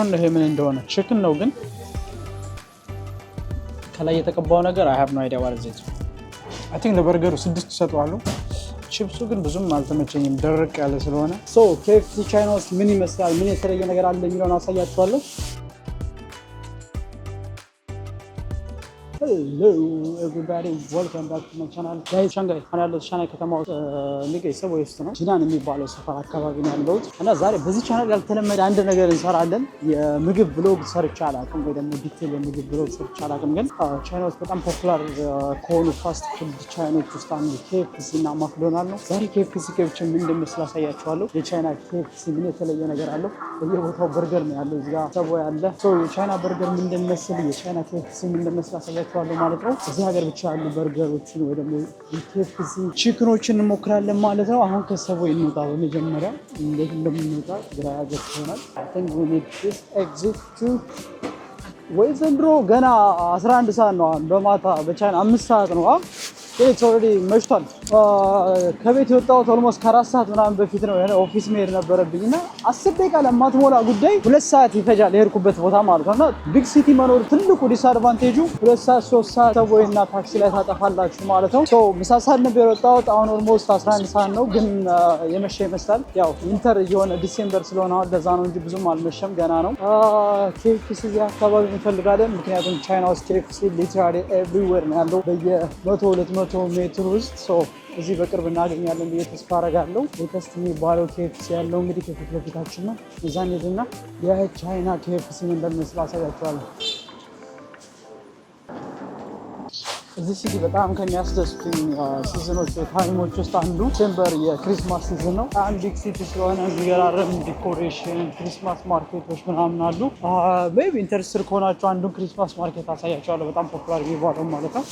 don't know ምን እንደሆነ chicken ነው ግን ከላይ የተቀባው ነገር I have no idea what is it. I think ለበርገሩ 6 ሰጠዋለሁ። ቺፕሱ ግን ብዙም አልተመቸኝም ደረቅ ያለ ስለሆነ። So KFC ቻይና ውስጥ ምን ይመስላል ምን የተለየ ነገር አለ የሚለውን አሳያችኋለሁ። Hello everybody, welcome back to my channel. Guys, ሻንጋይ ያለው ሻንጋይ ከተማ ውስጥ የሚገኝ ሰው ውስጥ ነው። ጂናን የሚባለው ሰፈር አካባቢ ነው ያለሁት እና ዛሬ በዚህ ቻናል ያልተለመደ አንድ ነገር እንሰራለን። የምግብ ብሎግ ሰርቼ አላውቅም ወይ ደግሞ ዲቴል የምግብ ብሎግ ሰርቼ አላውቅም። ግን ቻይና ውስጥ በጣም ፖፑላር ከሆኑ ፋስት ፉድ ቻይኖች ውስጥ አንዱ KFC እና ማክዶናልድ ነው። ዛሬ KFC ገብቼ ምን እንደሚመስል አሳያችኋለሁ። የቻይና KFC ምን የተለየ ነገር አለው? በየቦታው በርገር ነው ያለው። እዚህ ጋር ሰቦ ያለ የቻይና በርገር ምን እንደሚመስል የቻይና KFC ምን እንደሚመስል አሳያችኋለሁ ማለት ነው። እዚህ ሀገር ብቻ ያሉ በርገሮችን ወይ ደግሞ KFC ቺክኖችን እንሞክራለን ማለት ነው። አሁን ከሰቦ እንውጣ። በመጀመሪያ እንዴት እንደምንወጣ ግራ ያገብቶናል። I think we need this exit to ወይ ዘንድሮ ገና 11 ሰዓት ነው በማታ በቻይና 5 ሰዓት ነው። It's already መሽቷል። ከቤት የወጣሁት ኦልሞስት ከ4 ሰዓት ምናምን በፊት ነው። የሆነ ኦፊስ መሄድ ነበረብኝና 10 ደቂቃ ለማትሞላ ጉዳይ 2 ሰዓት ይፈጃል የሄድኩበት ቦታ ማለት ነው። እና ቢግ ሲቲ መኖር ትልቁ ዲስአድቫንቴጁ 2 ሰዓት 3 ሰዓት ሰቦይና ታክሲ ላይ ታጠፋላችሁ ማለት ነው። ምሳ ሰዓት ነበር የወጣሁት። አሁን ኦልሞስት 11 ሰዓት ነው ግን የመሸ ይመስላል። ያው ዊንተር የሆነ ዲሴምበር ስለሆነ አሁን ለዛ ነው እንጂ ብዙም አልመሸም ገና ነው። KFC እዚህ አካባቢ እንፈልጋለን ምክንያቱም ቻይና ውስጥ KFC ሊትራሊ ኤቭሪዌር ነው ያለው በየ100-200 ሜትር ውስጥ እዚህ በቅርብ እናገኛለን ብዬ ተስፋ አደርጋለሁ። ሌተስት የሚባለው KFC ያለው እንግዲህ ከፊት ለፊታችን ነው። እዛን ሄድና የቻይና KFC ምን እንደሚመስል አሳያችኋለሁ። እዚህ ሲቲ በጣም ከሚያስደስቱኝ ሲዝኖች ታይሞች ውስጥ አንዱ ዲሴምበር የክሪስማስ ሲዝን ነው። በጣም ቢግ ሲቲ ስለሆነ የሚገራረም ዲኮሬሽን ክሪስማስ ማርኬቶች ምናምን አሉ። ሜይ ቢ ኢንተረስትድ ከሆናችሁ አንዱን ክሪስማስ ማርኬት አሳያችኋለሁ። በጣም ፖፑላር የሚባለው ማለት ነው።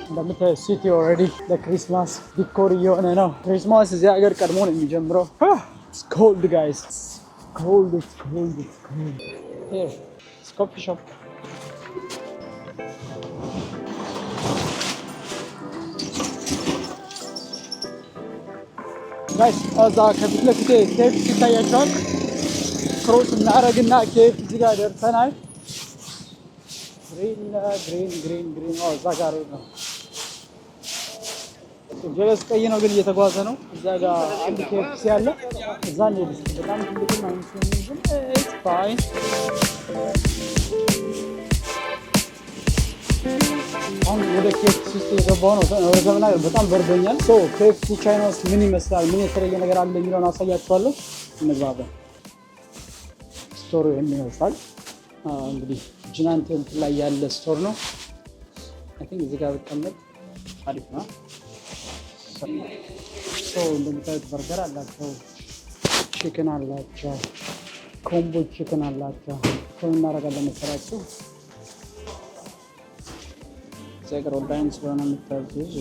እንደምታዩት ሲቲ ኦልሬዲ ለክሪስማስ ዲኮር እየሆነ ነው። ክሪስማስ እዚህ ሀገር ቀድሞ ነው የሚጀምረው። It's cold guys. It's cold. Here, it's coffee shop. Guys, እዛ ከፊት ለፊቴ KFC ይታያችኋል። ክሮስ እናደርግና KFC ጋር ደርሰናል። ግሪን እዛ ጋር ነው። ጀለስ ቀይ ነው ግን እየተጓዘ ነው። እዛ ጋር አንድ KFC አለ። እዛ ነው በጣም ትልቅ ነው ግን it's fine. አሁን ወደ KFC ውስጥ የገባው ነው። ወደ ዘመናዊ በጣም በርዶኛል። KFC ቻይና ውስጥ ምን ይመስላል ምን የተለየ ነገር አለ የሚለውን አሳያችኋለሁ። እንግባባ። ስቶሩ የሚመስላል እንግዲህ ጂናን ቴምፕል ላይ ያለ ስቶር ነው። I think እዚህ ጋር ብትቀመጥ አሪፍ ነው። እንደምታዩት በርገር አላቸው፣ ቺክን አላቸው፣ ኮምቦ ቺክን አላቸው። እናደርጋለን መሰላችሁ ዜግሮ ዳይን ስለሆነ የምታዙ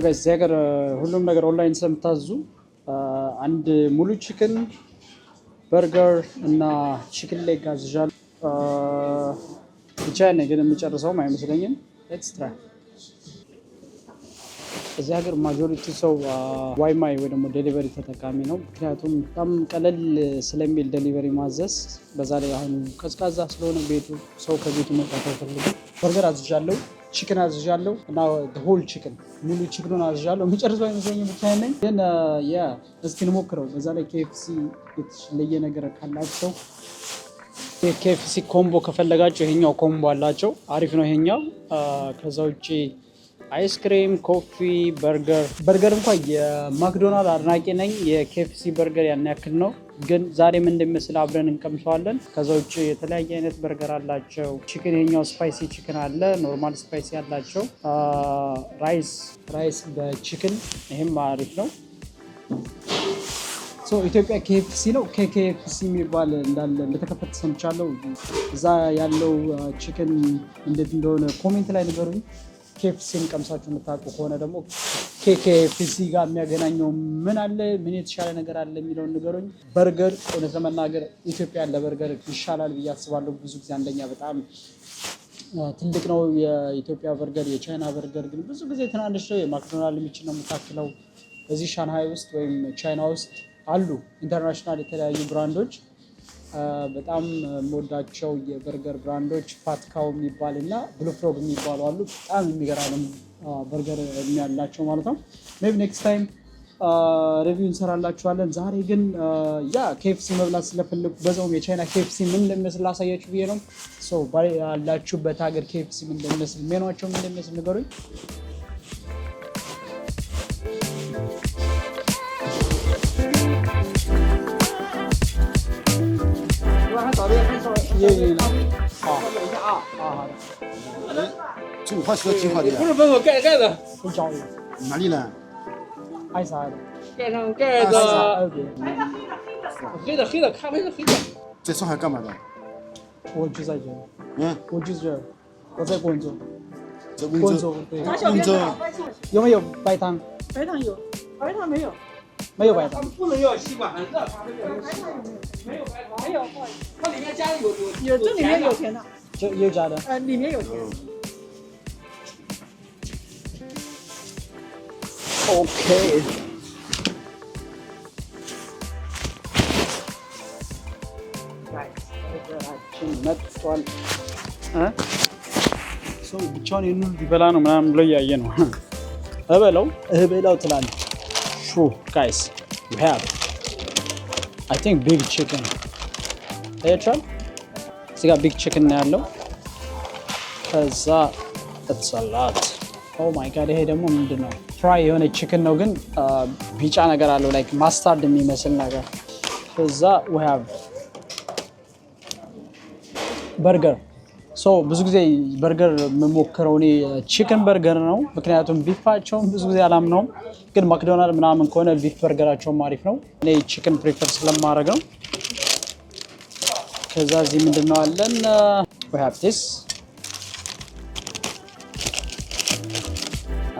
ጋይስ እዚህ ሀገር ሁሉም ነገር ኦንላይን ስለምታዙ አንድ ሙሉ ቺክን በርገር እና ቺክን ሌግ አዝዣለሁ። ብቻ ነው ግን የምጨርሰውም አይመስለኝም። ኤክስትራ እዚህ ሀገር ማጆሪቲ ሰው ዋይማይ ወይ ደግሞ ዴሊቨሪ ተጠቃሚ ነው። ምክንያቱም በጣም ቀለል ስለሚል ዴሊቨሪ ማዘዝ። በዛ ላይ አሁን ቀዝቃዛ ስለሆነ ቤቱ ሰው ከቤቱ መውጣት አይፈልግም። በርገር አዝዣለሁ፣ ቺክን አዝዣለሁ እና ሆል ቺክን ሙሉ ቺክኑን አዝዣለሁ። የሚጨርሰው አይመስለኝም ብቻ ነኝ ግን እስኪ እንሞክረው። በዛ ላይ KFC የተለየ ነገር ካላቸው KFC ኮምቦ ከፈለጋቸው ይሄኛው ኮምቦ አላቸው። አሪፍ ነው ይሄኛው። ከዛ ውጪ አይስክሬም፣ ኮፊ፣ በርገር እንኳን የማክዶናልድ አድናቂ ነኝ። የKFC በርገር ያን ያክል ነው ግን ዛሬ ምን እንደሚመስል አብረን እንቀምሰዋለን። ከዛ ውጪ የተለያየ አይነት በርገር አላቸው። ቺክን ይሄኛው ስፓይሲ ቺክን አለ፣ ኖርማል ስፓይሲ አላቸው። ራይስ በቺክን ይሄም አሪፍ ነው። ኢትዮጵያ KFC ነው። KFC የሚባል እንዳለ እንደተከፈተ ሰምቻለሁ። እዛ ያለው ቺክን እንዴት እንደሆነ ኮሜንት ላይ ንገሩኝ። ኬኤፍሲን ቀምሳችሁ የምታውቁ ከሆነ ደግሞ ከኬኤፍሲ ጋር የሚያገናኘው ምን አለ፣ ምን የተሻለ ነገር አለ የሚለውን ንገሩኝ። በርገር እውነት ለመናገር ኢትዮጵያ ያለ በርገር ይሻላል ብዬ አስባለሁ። ብዙ ጊዜ አንደኛ በጣም ትልቅ ነው የኢትዮጵያ በርገር። የቻይና በርገር ግን ብዙ ጊዜ ትናንሽ ነው። የማክዶናልድ የሚችል ነው የምታክለው። እዚህ ሻንሃይ ውስጥ ወይም ቻይና ውስጥ አሉ ኢንተርናሽናል የተለያዩ ብራንዶች። በጣም የምወዳቸው የበርገር ብራንዶች ፋትካው የሚባል እና ብሉፍሮግ የሚባሉ አሉ። በጣም የሚገራርም በርገር ያላቸው ማለት ነው። ሜይ ቢ ኔክስት ታይም ሪቪው እንሰራላችኋለን። ዛሬ ግን ያ ኬኤፍሲ መብላት ስለፈለኩ በዛውም የቻይና ኬኤፍሲ ምን እንደሚመስል ላሳያችሁ ብዬ ነው። ያላችሁበት ሀገር ኬኤፍሲ ምን እንደሚመስል፣ ሜኗቸው ምን እንደሚመስል ንገሩኝ።中华车挺好的呀。不是盖子，会教育哪里呢？爱啥的？盖上盖子，黑的，咖啡是黑的。在上海干嘛的？我就在这，我就这，我在广州。在温州。对。温州有没有白糖？白糖有，白糖没有。没有白糖。不能要吸管，热咖啡没有白糖，没有，不好意思。它里面加的有，这里面有甜的。有加的。里面有甜。OK。መጥቷል። ሰው ብቻውን ይህንን ሊበላ ነው ምናምን ብሎ እያየ ነው። እበላው ትላለህ። ጋይስ ዩ ሃቭ አይ ቲንክ ቢግ ቺክን ታያችኋል። እዚህ ጋር ቢግ ቺክን ነው ያለው። ከዛ እትሰላት ኦ ማይ ጋድ። ይሄ ደግሞ ምንድን ነው? ፍራይ የሆነ ቺክን ነው ግን ቢጫ ነገር አለው ላይክ ማስታርድ የሚመስል ነገር። ከዛ ዊ ሃቭ በርገር። ብዙ ጊዜ በርገር የምሞክረው እኔ ቺክን በርገር ነው፣ ምክንያቱም ቢፋቸውን ብዙ ጊዜ አላምነውም። ግን ማክዶናልድ ምናምን ከሆነ ቢፍ በርገራቸውም አሪፍ ነው። እኔ ቺክን ፕሪፈር ስለማድረግ ነው። ከዛ እዚህ ምንድነው አለን? we have this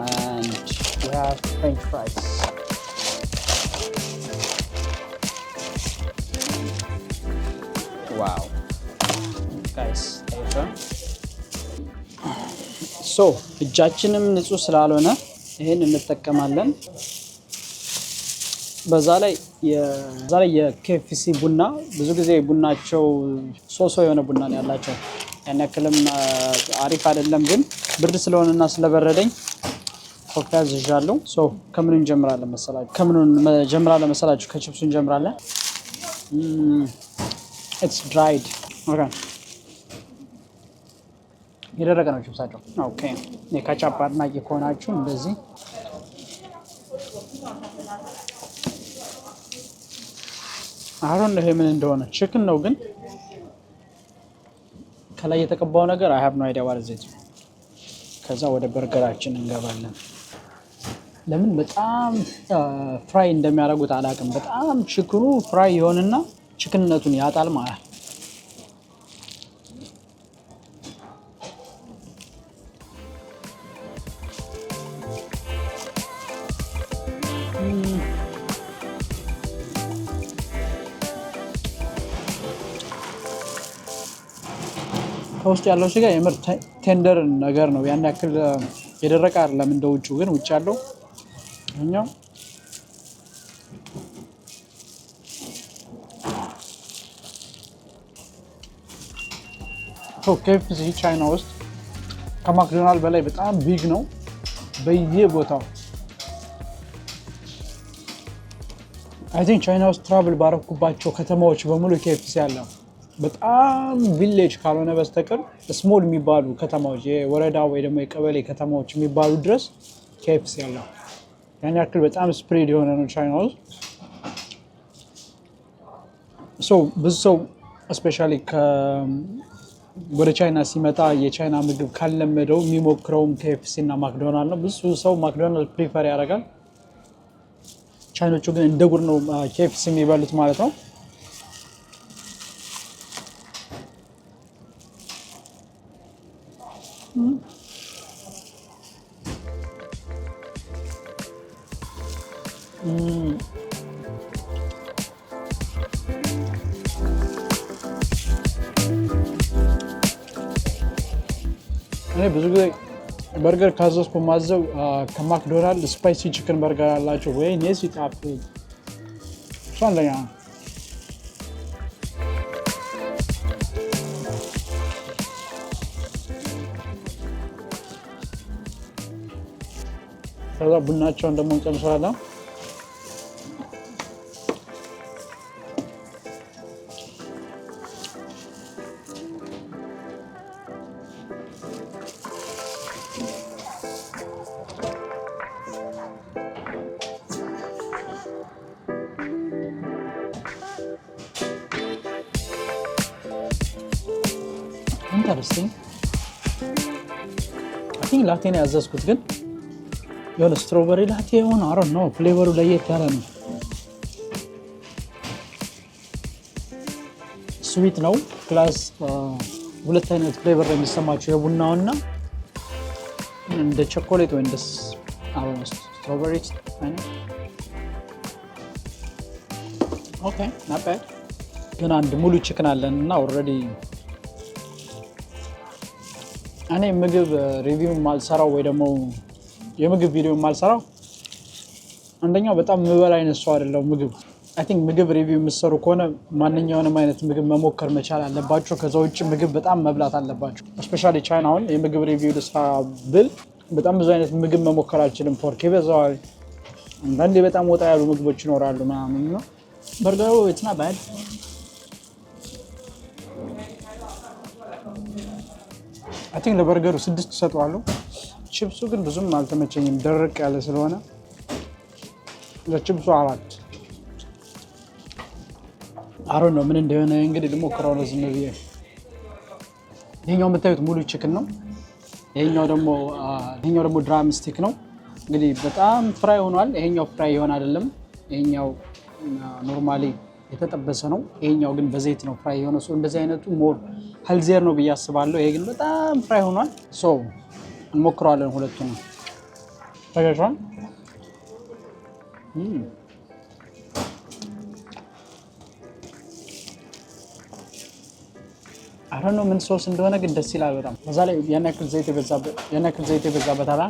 and we have french fries. wow guys, እጃችንም ንጹህ ስላልሆነ ይሄን እንጠቀማለን። በዛ ላይ የኬኤፍሲ ቡና ብዙ ጊዜ ቡናቸው ሶሶ የሆነ ቡና ነው ያላቸው። ያን ያክልም አሪፍ አይደለም፣ ግን ብርድ ስለሆነና ስለበረደኝ ኮፊ አዝዣለሁ። ከምኑ እንጀምራለን መሰላችሁ? ከቺፕሱ እንጀምራለን። it's dried. okay የደረቀ ነው ቺፕሳቸው። ኦኬ የካቻፕ አድናቂ ከሆናችሁ እንደዚህ አሁን ይሄ ምን እንደሆነ ቺክን ነው ግን ከላይ የተቀባው ነገር I have no idea what is it። ከዛ ወደ በርገራችን እንገባለን። ለምን በጣም ፍራይ እንደሚያደርጉት አላውቅም። በጣም ቺክኑ ፍራይ ይሆንና ቺክንነቱን ያጣል ማለት። ከውስጥ ያለው ስጋ የምር ቴንደር ነገር ነው። ያን ያክል የደረቀ አይደለም እንደ ውጭ ግን ውጭ ያለው እኛው ኬኤፍሲ ቻይና ውስጥ ከማክዶናልድ በላይ በጣም ቢግ ነው በየቦታው። አይ ቲንክ ቻይና ውስጥ ትራቭል ባረኩባቸው ከተማዎች በሙሉ ኬኤፍሲ አለው። በጣም ቪሌጅ ካልሆነ በስተቀር ስሞል የሚባሉ ከተማዎች የወረዳ ወይ ደግሞ የቀበሌ ከተማዎች የሚባሉ ድረስ ኬኤፍሲ አለው። ያን ያክል በጣም ስፕሬድ የሆነ ነው ቻይና ውስጥ። ብዙ ሰው እስፔሻሊ ወደ ቻይና ሲመጣ የቻይና ምግብ ካልለመደው የሚሞክረውም ኬኤፍሲ እና ማክዶናልድ ነው። ብዙ ሰው ማክዶናልድ ፕሪፈር ያደርጋል። ቻይኖቹ ግን እንደ ጉድ ነው ኬኤፍሲ የሚበሉት ማለት ነው። እኔ ብዙ ጊዜ በርገር ካዘዝኩ ማዘው ከማክዶናልድ ስፓይሲ ቺክን በርገር አላቸው ወይ ኔስ ይጣፍጥ እሱ አንደኛ ነው። ከዛ ቡናቸውን ደግሞ እንጨምሳለን። ኢንተረስቲንግ አይ ቲንክ ላቴ ነው ያዘዝኩት ግን የሆነ ስትሮበሪ ላቴ የሆነ አሮ ነው ፍሌቨሩ ለየት ያለ ነው። ስዊት ነው ፕላስ ሁለት አይነት ፍሌቨር ነው የሚሰማቸው የቡናውና እንደ ቸኮሌት ወይ እንደ ስትሮበሪ አይነት። ኦኬ ናት ባድ ግን አንድ ሙሉ ቺክን አለን እና ኦልሬዲ እኔ ምግብ ሪቪው ማልሰራው ወይ ደግሞ የምግብ ቪዲዮ ማልሰራው አንደኛው በጣም ምበላ አይነት ሰው አይደለም። አይ ቲንክ ምግብ ሪቪው የምትሰሩ ከሆነ ማንኛውንም አይነት ምግብ መሞከር መቻል አለባቸው። ከዛ ውጭ ምግብ በጣም መብላት አለባቸው። ስፔሻሊ ቻይናውን የምግብ ሪቪው ልስራ ብል በጣም ብዙ አይነት ምግብ መሞከር አልችልም። ፖርክ ይበዛዋል። አንዳንዴ በጣም ወጣ ያሉ ምግቦች ይኖራሉ ምናምን ነው። በርገሩ ኢትስ ናት ባድ። አይ ቲንክ ለበርገሩ 6 እሰጠዋለሁ። ቺፕሱ ግን ብዙም አልተመቸኝም ደረቅ ያለ ስለሆነ ለቺፕሱ 4 አሮ ነው ምን እንደሆነ እንግዲህ ልሞክረው ነው ዝም ብዬ። ይሄኛው የምታዩት ሙሉ ቺክን ነው። ይሄኛው ደግሞ ድራም ስቲክ ነው። እንግዲህ በጣም ፍራይ ሆኗል። ይሄኛው ፍራይ ይሆን አይደለም። ይሄኛው ኖርማሊ የተጠበሰ ነው። ይሄኛው ግን በዘይት ነው ፍራይ የሆነ ሰው እንደዚህ አይነቱ ሞር ሄልዚየር ነው ብዬ አስባለሁ። ይሄ ግን በጣም ፍራይ ሆኗል። ሶ እንሞክረዋለን ሁለቱንም። ታጋሽዋል አረ ነው ምን ሶስ እንደሆነ ግን ደስ ይላል በጣም። በዛ ላይ ያን ያክል ዘይት የበዛበት አላ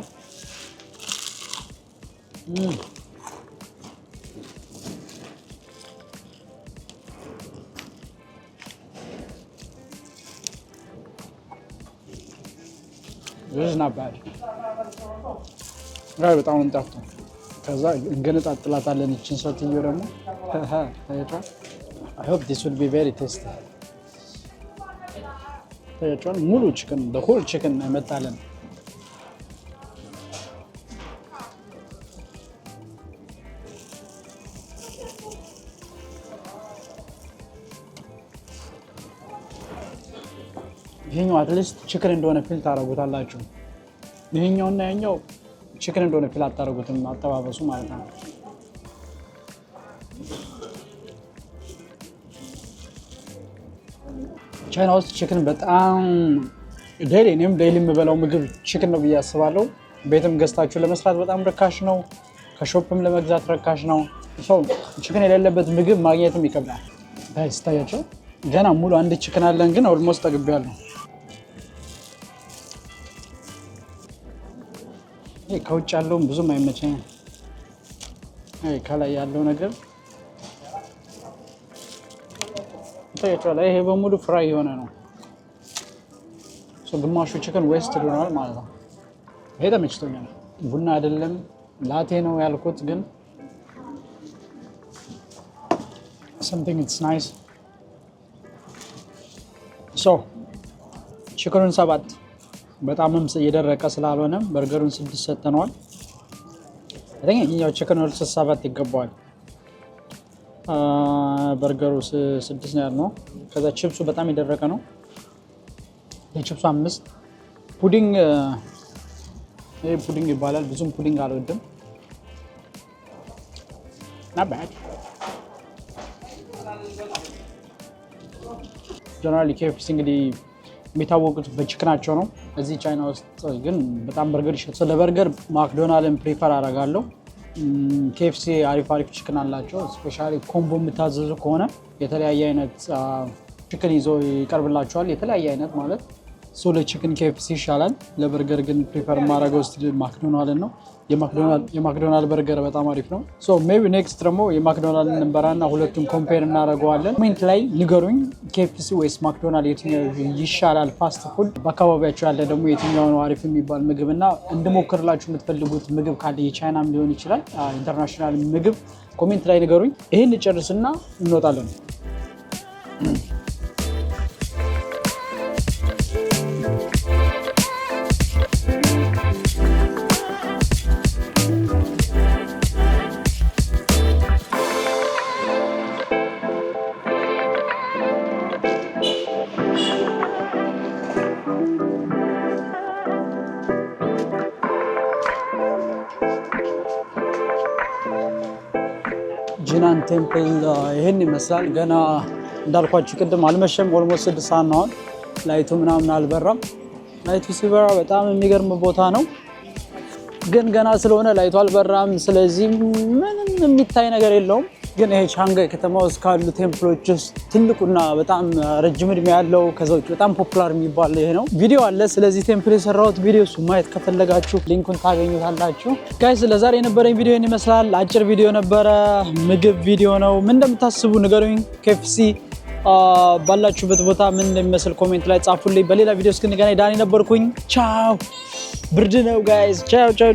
This is not bad. ጋር በጣም እንጣፍጥ ከዛ እንገነጣጥላታለን እቺን ሰትዮ ደግሞ I hope this will be very tasty. ታያችኋል ሙሉ ቺክን the whole chicken መጣለን። ይሄኛው አትሊስት ቺክን እንደሆነ ፊል ታረጉታላችሁ። ይሄኛውና ያኛው ቺክን እንደሆነ ፊል አታረጉትም አጠባበሱ ማለት ነው። ቻይና ውስጥ ቺክን በጣም እኔም ዴይሊ የምበላው ምግብ ቺክን ነው ብዬ አስባለሁ። ቤትም ገዝታችሁ ለመስራት በጣም ርካሽ ነው። ከሾፕም ለመግዛት ርካሽ ነው። ቺክን የሌለበት ምግብ ማግኘትም ይከብዳል። ጋይስ ታያችሁ ገና ሙሉ አንድ ቺክን አለን ግን ኦልሞስት ጠግቤያለሁ። ይሄ ከውጭ ያለውም ብዙም አይመቸኝም። ከላይ ያለው ነገር ታያችኋል። ይሄ በሙሉ ፍራይ የሆነ ነው። ግማሹ ቺክን ዌስት ሆኗል ማለት ነው። ይሄ ተመችቶኛል። ቡና አይደለም ላቴ ነው ያልኩት ግን something it's nice. ቺክኑን 7 በጣምም እየደረቀ ስላልሆነ በርገሩን 6 ሰጥተነዋል። ይሄኛው ቺክን 7 ይገባዋል። በርገሩ 6 ነው ያልነው። ከዛ ቺፕሱ በጣም የደረቀ ነው። የቺፕሱ 5 ፑዲንግ ይሄ ፑዲንግ ይባላል። ብዙም ፑዲንግ አልወድም። not bad. ጀነራሊ KFC እንግዲህ የሚታወቁት በቺክናቸው ነው። እዚህ ቻይና ውስጥ ግን በጣም በርገር ይሸጥ። ለበርገር ማክዶናልድን ፕሪፈር አደርጋለሁ። KFC አሪፍ ቺክን አላቸው። ስፔሻሊ ኮምቦ የምታዘዙ ከሆነ የተለያየ አይነት ቺክን ይዞ ይቀርብላቸዋል። የተለያየ አይነት ማለት ሶ ለቺክን KFC ይሻላል። ለበርገር ግን ፕሪፈር ማድረገው ስቲል ማክዶናልድ ነው። የማክዶናልድ በርገር በጣም አሪፍ ነው። ሶ ሜቢ ኔክስት ደግሞ የማክዶናልድ እንበራና ሁለቱን ኮምፔር እናደርገዋለን። ኮሜንት ላይ ንገሩኝ KFC ወይስ ማክዶናልድ የትኛው ይሻላል ፋስት ፉድ። በአካባቢያችሁ ያለ ደግሞ የትኛው ነው አሪፍ የሚባል ምግብና እንድሞክርላችሁ የምትፈልጉት ምግብ ካለ የቻይናም ሊሆን ይችላል ኢንተርናሽናል ምግብ ኮሜንት ላይ ንገሩኝ። ይሄን ጨርስና እንወጣለን። ጂናን ቴምፕል ይሄን ይመስላል። ገና እንዳልኳችሁ ቅድም አልመሸም። ኦልሞስት 6 ሰዓት ነው። ላይቱ ምናምን አልበራም። ላይቱ ሲበራ በጣም የሚገርም ቦታ ነው፣ ግን ገና ስለሆነ ላይቱ አልበራም። ስለዚህ ምንም የሚታይ ነገር የለውም። ግን ይሄ ሻንጋይ ከተማ ውስጥ ካሉ ቴምፕሎች ውስጥ ትልቁና በጣም ረጅም እድሜ ያለው ከዛ ውጭ በጣም ፖፑላር የሚባል ይሄ ነው። ቪዲዮ አለ ስለዚህ ቴምፕል የሰራሁት ቪዲዮ፣ እሱ ማየት ከፈለጋችሁ ሊንኩን ታገኙታላችሁ። ጋይስ ለዛሬ የነበረኝ ቪዲዮ ይመስላል። አጭር ቪዲዮ ነበረ፣ ምግብ ቪዲዮ ነው። ምን እንደምታስቡ ንገሩኝ። KFC ባላችሁበት ቦታ ምን እንደሚመስል ኮሜንት ላይ ጻፉልኝ። በሌላ ቪዲዮ እስክንገናኝ ዳኒ ነበርኩኝ። ቻው። ብርድ ነው ጋይስ። ቻው ቻው።